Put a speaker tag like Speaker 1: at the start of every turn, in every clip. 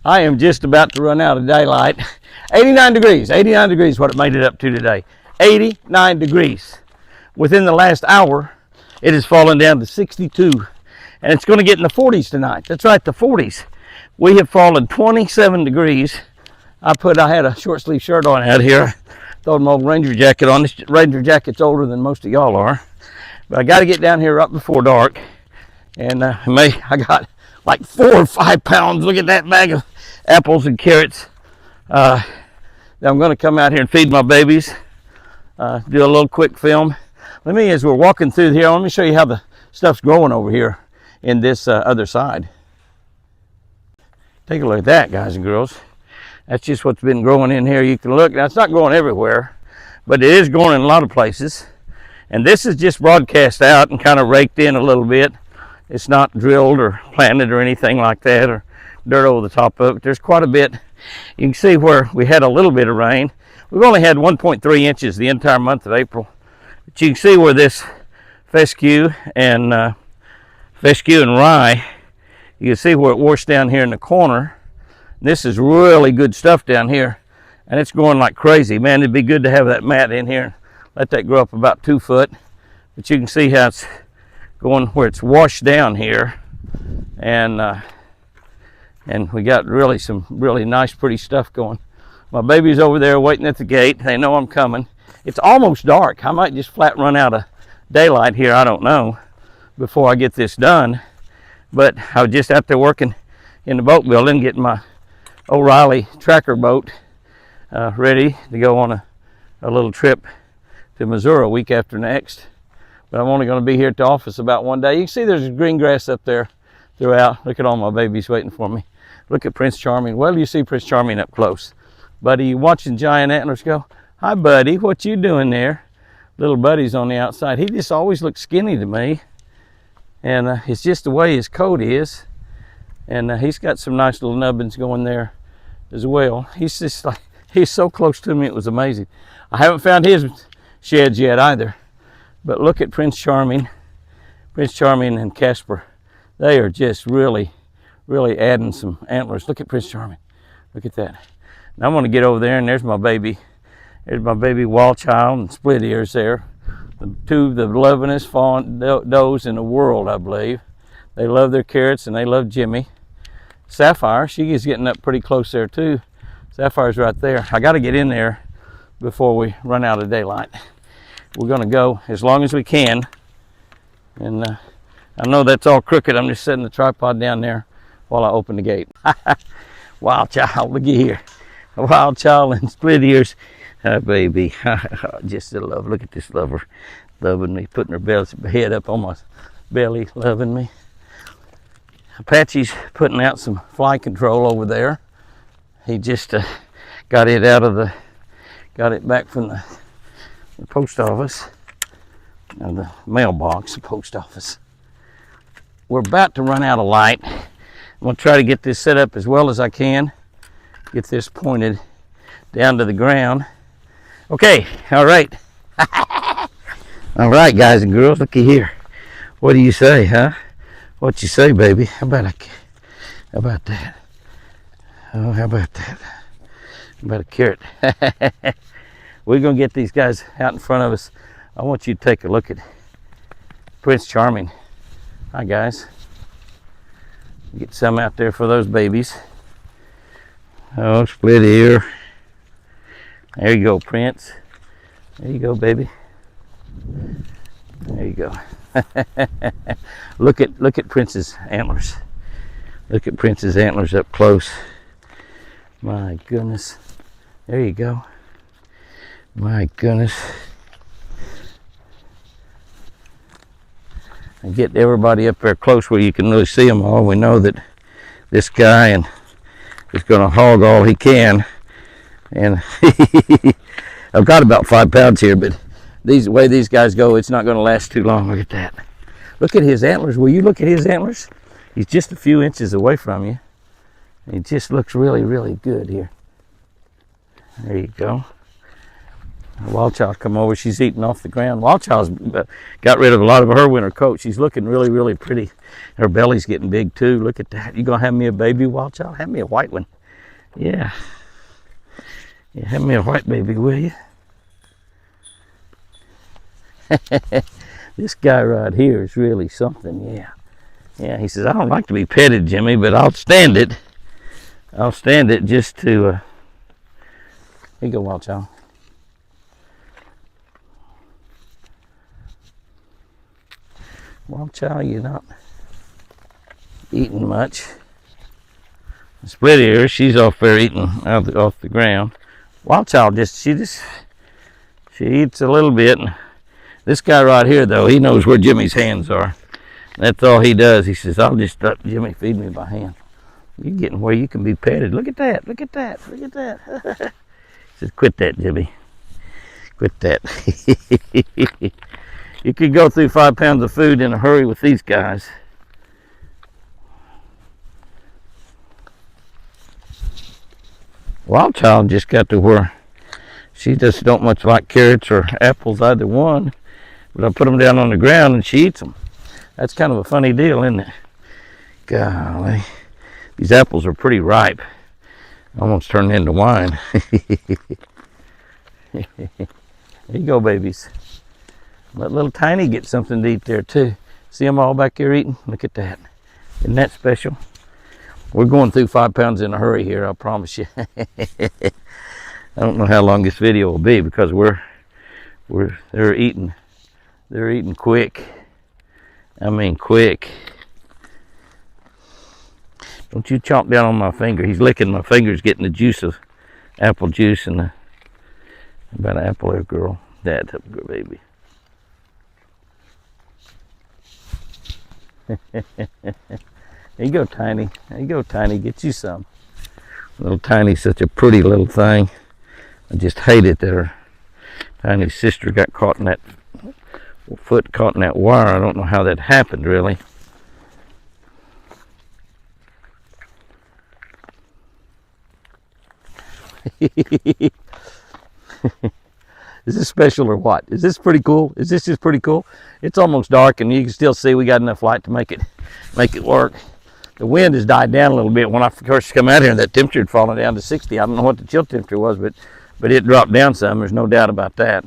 Speaker 1: I am just about to run out of daylight. 89 degrees what it made it up to today. 89 degrees. Within the last hour, it has fallen down to 62. And it's going to get in the 40s tonight. That's right, the 40s. We have fallen 27 degrees. I had a short sleeve shirt on out here. Throw my old Ranger jacket on. This Ranger jacket's older than most of y'all are. But I got to get down here right before dark. And I got like 4 or 5 pounds. Look at that bag of apples and carrots. Now I'm going to come out here and feed my babies. Do a little quick film. As we're walking through here, let me show you how the stuff's growing over here in this other side. Take a look at that, guys and girls. That's just what's been growing in here. You can look. Now, it's not growing everywhere, but it is growing in a lot of places. And this is just broadcast out and kind of raked in a little bit. It's not drilled or planted or anything like that, or dirt over the top of it. There's quite a bit. You can see where we had a little bit of rain. We've only had 1.3 inches the entire month of April. But you can see where this fescue and rye, you can see where it washed down here in the corner. This is really good stuff down here, and it's growing like crazy. Man, it'd be good to have that mat in here and let that grow up about 2 foot. But you can see how it's going where it's washed down here, and we got really some really nice, pretty stuff going. My baby's over there waiting at the gate. They know I'm coming. It's almost dark. I might just flat run out of daylight here. I don't know before I get this done. But I was just out there working in the boat building, getting my O'Reilly tracker boat ready to go on a little trip to Missouri week after next. But I'm only going to be here at the office about 1 day. You can see there's green grass up there throughout. Look at all my babies waiting for me. Look at Prince Charming. Well, you see Prince Charming up close. Buddy, you watching giant antlers go? Hi, buddy. What you doing there? Little buddy's on the outside. He just always looks skinny to me. And it's just the way his coat is. And he's got some nice little nubbins going there as well. He's just like, he's so close to me, it was amazing. I haven't found his sheds yet either. But look at Prince Charming and Casper. They are just really, really adding some antlers. Look at Prince Charming. Look at that. Now I'm going to get over there, and there's my baby. There's my baby wild child and split ears there. Two of the lovingest fawn does in the world, I believe. They love their carrots, and they love Jimmy. Sapphire, she is getting up pretty close there too. Sapphire's right there. I got to get in there before we run out of daylight. We're going to go as long as we can. And I know that's all crooked. I'm just setting the tripod down there while I open the gate. Wild child, look at here. A wild child and split ears. Baby, just a love. Look at this lover, loving me, putting her head up on my belly, loving me. Apache's putting out some fly control over there. He just got it back from the post office, the mailbox, the post office. We're about to run out of light. I'm gonna try to get this set up as well as I can. Get this pointed down to the ground. Okay, all right. All right, guys and girls, looky here. What do you say, huh? What you say, baby? How about that? Oh, how about that? How about a carrot? We're gonna get these guys out in front of us. I want you to take a look at Prince Charming. Hi, guys. Get some out there for those babies. Oh, split ear. There you go, Prince. There you go, baby. There you go. Look at Prince's antlers. Look at Prince's antlers up close. My goodness. There you go. My goodness. And get everybody up there close where you can really see them all. We know that this guy is going to hog all he can. And I've got about 5 pounds here, but the way these guys go, it's not going to last too long. Look at that. Look at his antlers. Will you look at his antlers? He's just a few inches away from you. He just looks really, really good here. There you go. Wild Child come over. She's eating off the ground. Wild Child's got rid of a lot of her winter coat. She's looking really, really pretty. Her belly's getting big too. Look at that. You gonna have me a baby, Wild Child? Have me a white one. Yeah. Yeah, have me a white baby, will you? This guy right here is really something. Yeah. Yeah, he says, I don't like to be petted, Jimmy, but I'll stand it. I'll stand it just to... Here you go, Wild Child. Wild Child, you're not eating much. Split ear, she's off there eating off the ground. Wild Child she eats a little bit. This guy right here, though, he knows where Jimmy's hands are. That's all he does. He says, I'll just let Jimmy feed me by hand. You're getting where you can be petted. Look at that. Look at that. Look at that. He says, quit that, Jimmy. Quit that. You could go through 5 pounds of food in a hurry with these guys. Wild Child just got to where she just don't much like carrots or apples, either one. But I put them down on the ground and she eats them. That's kind of a funny deal, isn't it? Golly. These apples are pretty ripe. Almost turned into wine. There you go, babies. Let little Tiny get something to eat there, too. See them all back here eating? Look at that. Isn't that special? We're going through 5 pounds in a hurry here, I promise you. I don't know how long this video will be because they're eating quick. I mean quick. Don't you chomp down on my finger. He's licking my fingers, getting the juice of apple juice and the about an apple there, girl. That's a good baby. There you go, Tiny. There you go, Tiny. Get you some. Little Tiny's such a pretty little thing. I just hate it that her Tiny's sister got caught in that foot caught in that wire. I don't know how that happened, really. Is this special or what? Is this pretty cool? Is this just pretty cool? It's almost dark and you can still see we got enough light to make it work. The wind has died down a little bit. When I first come out here, that temperature had fallen down to 60. I don't know what the chill temperature was, but it dropped down some. There's no doubt about that.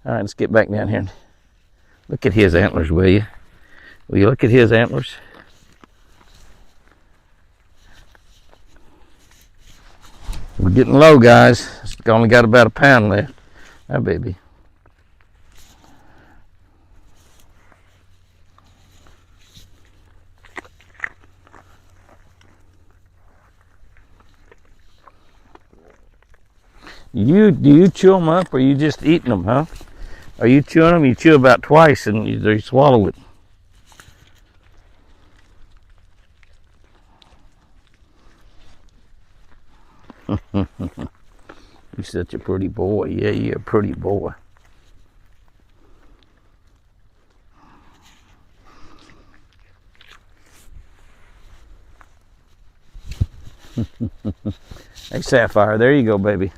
Speaker 1: All right, let's get back down here. Look at his antlers, will you? Will you look at his antlers? We're getting low, guys. It's only got about a pound left. Hi, baby. Do you chew them up, or you just eating them, huh? Are you chewing them? You chew about twice and you swallow it. You're such a pretty boy. Yeah, you're a pretty boy. Hey, Sapphire, there you go, baby.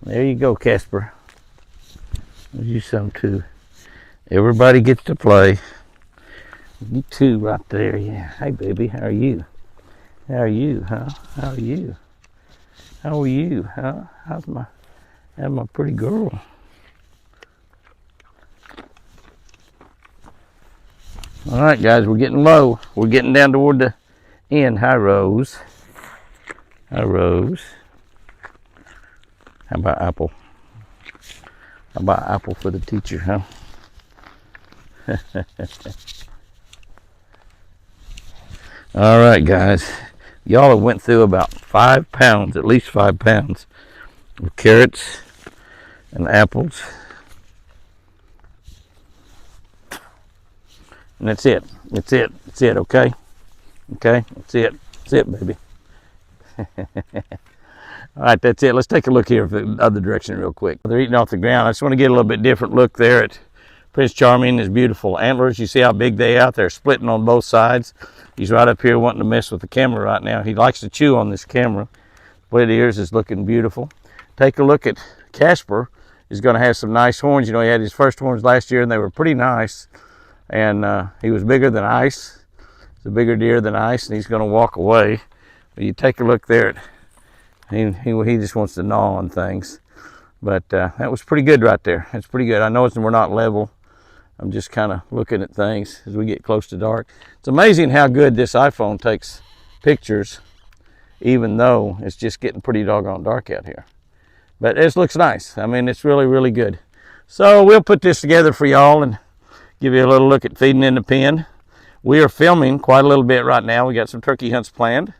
Speaker 1: There you go, Casper. There's you some too. Everybody gets to play. You too, right there. Yeah. Hey, baby, how are you? How are you, huh? How are you? How are you, huh? How's my pretty girl? All right, guys, we're getting low. We're getting down toward the end. Hi, Rose. Hi, Rose. How about apple? How about apple for the teacher, huh? All right, guys. Y'all have went through about 5 pounds, at least 5 pounds of carrots and apples. And that's it. That's it. That's it, okay? Okay? That's it. That's it, baby. All right, that's it. Let's take a look here the other direction real quick. They're eating off the ground. I just want to get a little bit different look there at Prince Charming, his beautiful antlers. You see how big they are? They're splitting on both sides. He's right up here wanting to mess with the camera right now. He likes to chew on this camera. Split ears is looking beautiful. Take a look at Casper. He's going to have some nice horns. You know, he had his first horns last year, and they were pretty nice. And he was bigger than ice. He's a bigger deer than ice, and he's going to walk away. But you take a look there. He just wants to gnaw on things. But that was pretty good right there. That's pretty good. I know we're not level. I'm just kind of looking at things as we get close to dark. It's amazing how good this iPhone takes pictures, even though it's just getting pretty doggone dark out here. But it looks nice. I mean, it's really, really good. So we'll put this together for y'all and give you a little look at feeding in the pen. We are filming quite a little bit right now. We got some turkey hunts planned.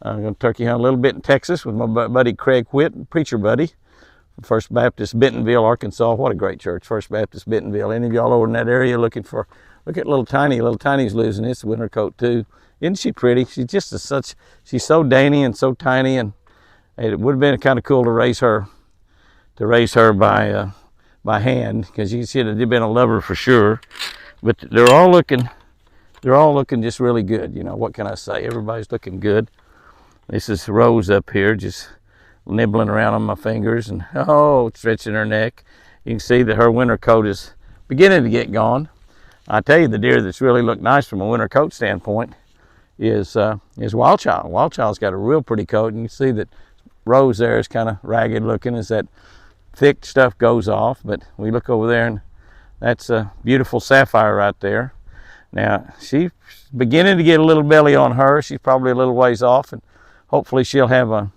Speaker 1: I'm going to turkey hunt a little bit in Texas with my buddy Craig Whitt, preacher buddy. First Baptist Bentonville, Arkansas. What a great church, First Baptist Bentonville. Any of y'all over in that area looking for, look at little Tiny's losing its winter coat too. Isn't she pretty? She's just she's so dainty and so tiny, and it would have been kind of cool to raise her by hand, because you should have been a lover for sure. But they're all looking just really good. You know, what can I say? Everybody's looking good. This is Rose up here, just nibbling around on my fingers and stretching her neck. You can see that her winter coat is beginning to get gone. I tell you, the deer that's really looked nice from a winter coat standpoint is Wild Child. Wild Child's got a real pretty coat, and you can see that Rose there is kind of ragged looking as that thick stuff goes off. But we look over there, and that's a beautiful Sapphire right there. Now she's beginning to get a little belly on her. She's probably a little ways off, and hopefully she'll have a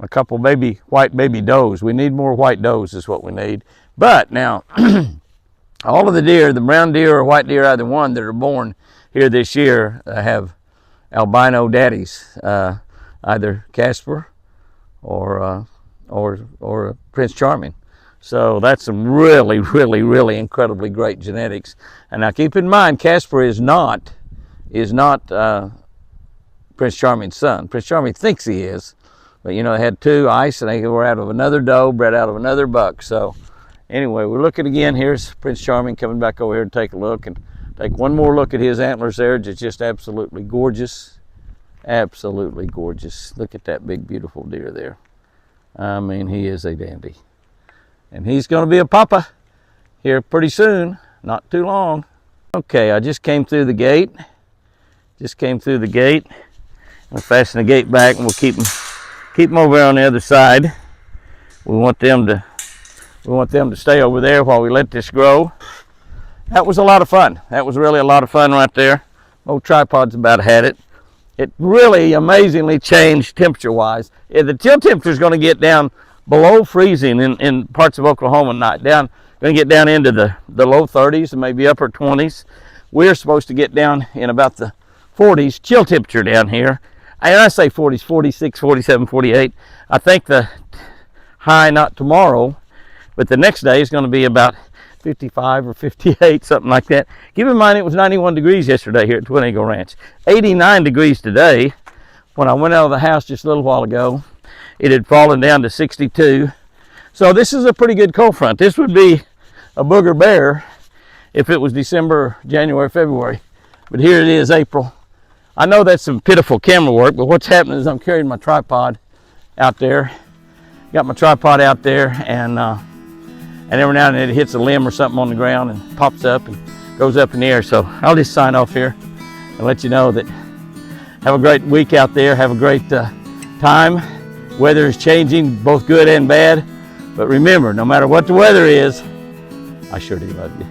Speaker 1: couple white baby does. We need more white does is what we need. But now, all of the deer, the brown deer or white deer, either one, that are born here this year have albino daddies, either Casper or Prince Charming. So that's some really, really, really incredibly great genetics. And now keep in mind, Casper is not Prince Charming's son. Prince Charming thinks he is. But, you know, they had two ice, and they were out of another doe, bred out of another buck. So, anyway, we're looking again. Here's Prince Charming coming back over here to take a look, and take one more look at his antlers there. It's just absolutely gorgeous. Absolutely gorgeous. Look at that big, beautiful deer there. I mean, he is a dandy. And he's going to be a papa here pretty soon. Not too long. Okay, I just came through the gate. We'll fasten the gate back, and we'll keep them over there on the other side. We want them to stay over there while we let this grow. That was a lot of fun. That was really a lot of fun right there. Old tripod's about had it. It really amazingly changed temperature-wise. The chill temperature is going to get down below freezing in parts of Oklahoma tonight. Going to get down into the low 30s and maybe upper 20s. We're supposed to get down in about the 40s chill temperature down here. And I say 40s, 46, 47, 48. I think the high, not tomorrow, but the next day is going to be about 55 or 58, something like that. Keep in mind, it was 91 degrees yesterday here at Twin Eagle Ranch. 89 degrees today. When I went out of the house just a little while ago, it had fallen down to 62. So this is a pretty good cold front. This would be a booger bear if it was December, January, February. But here it is, April. I know that's some pitiful camera work, but what's happening is I'm carrying my tripod out there. Got my tripod out there, and every now and then it hits a limb or something on the ground and pops up and goes up in the air. So I'll just sign off here and let you know that have a great week out there. Have a great time. Weather is changing, both good and bad. But remember, no matter what the weather is, I sure do love you.